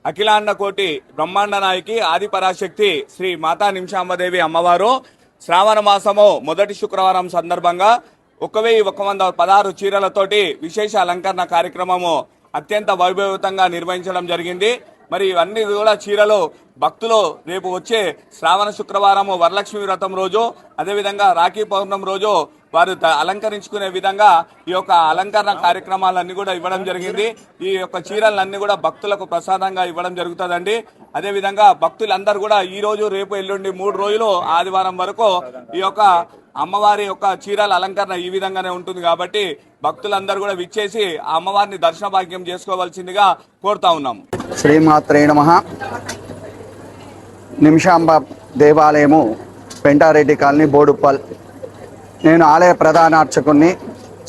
అఖిలాండ కోటి బ్రహ్మాండ నాయకి ఆదిపరాశక్తి శ్రీ మాతా నిమిషాంబదేవి అమ్మవారు శ్రావణ మాసము మొదటి శుక్రవారం సందర్భంగా 1116 చీరలతోటి విశేష అలంకరణ కార్యక్రమము అత్యంత వైభవంతంగా నిర్వహించడం జరిగింది. మరి ఇవన్నీ కూడా చీరలు భక్తులు రేపు వచ్చే శ్రావణ శుక్రవారము వరలక్ష్మి వ్రతం రోజు, అదేవిధంగా రాఖీ పౌర్ణమి రోజు వారు అలంకరించుకునే విధంగా ఈ యొక్క అలంకరణ కార్యక్రమాలన్నీ కూడా ఇవ్వడం జరిగింది. ఈ యొక్క చీరలన్నీ కూడా భక్తులకు ప్రసాదంగా ఇవ్వడం జరుగుతుందండి. అదేవిధంగా భక్తులందరూ కూడా ఈ రోజు రేపు ఎల్లుండి 3 రోజులు ఆదివారం వరకు ఈ యొక్క అమ్మవారి యొక్క చీరల అలంకరణ ఈ విధంగానే ఉంటుంది కాబట్టి భక్తులందరూ కూడా విచ్చేసి ఆ అమ్మవారిని దర్శన భాగ్యం చేసుకోవాల్సిందిగా కోరుతా ఉన్నాము. శ్రీమాత్రే నమః. నిమిషాంబ దేవాలయము, పెంటారెడ్డి కాలనీ, బోడుప్పల్. నేను ఆలయ ప్రధాన అర్చకుని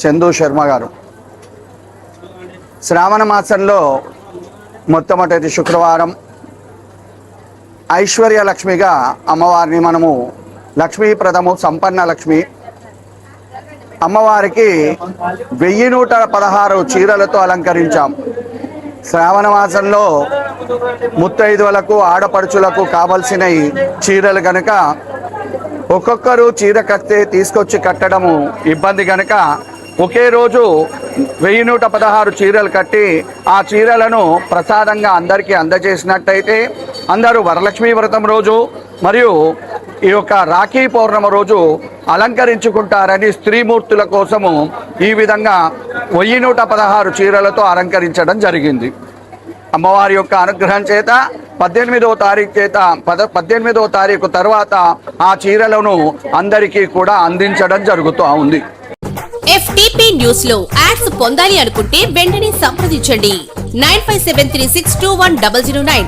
చందు శర్మ గారు. శ్రావణ మాసంలో మొట్టమొదటి శుక్రవారం ఐశ్వర్య లక్ష్మిగా అమ్మవారిని మనము లక్ష్మీప్రదము, సంపన్న లక్ష్మి అమ్మవారికి 1116 చీరలతో అలంకరించాం. శ్రావణ మాసంలో ముత్తైదువులకు, ఆడపడుచులకు కావలసిన చీరలు కనుక ఒక్కొక్కరు చీర కట్టే తీసుకొచ్చి కట్టడము ఇబ్బంది కనుక ఒకే రోజు 1116 చీరలు కట్టి ఆ చీరలను ప్రసాదంగా అందరికీ అందజేసినట్టయితే అందరూ వరలక్ష్మీ వ్రతం రోజు మరియు ఈ యొక్క రాఖీ పౌర్ణమి రోజు అలంకరించుకుంటారని స్త్రీమూర్తుల కోసము ఈ విధంగా 1116 చీరలతో అలంకరించడం జరిగింది. అమ్మవారి యొక్క అనుగ్రహం చేత 18వ తారీఖు తర్వాత ఆ చీరలను అందరికీ కూడా అందించడం జరుగుతూ ఉంది. FTP న్యూస్ లో యాడ్స్ పొందాలి అనుకుంటే వెంటనే సంప్రదించండి 9573621009.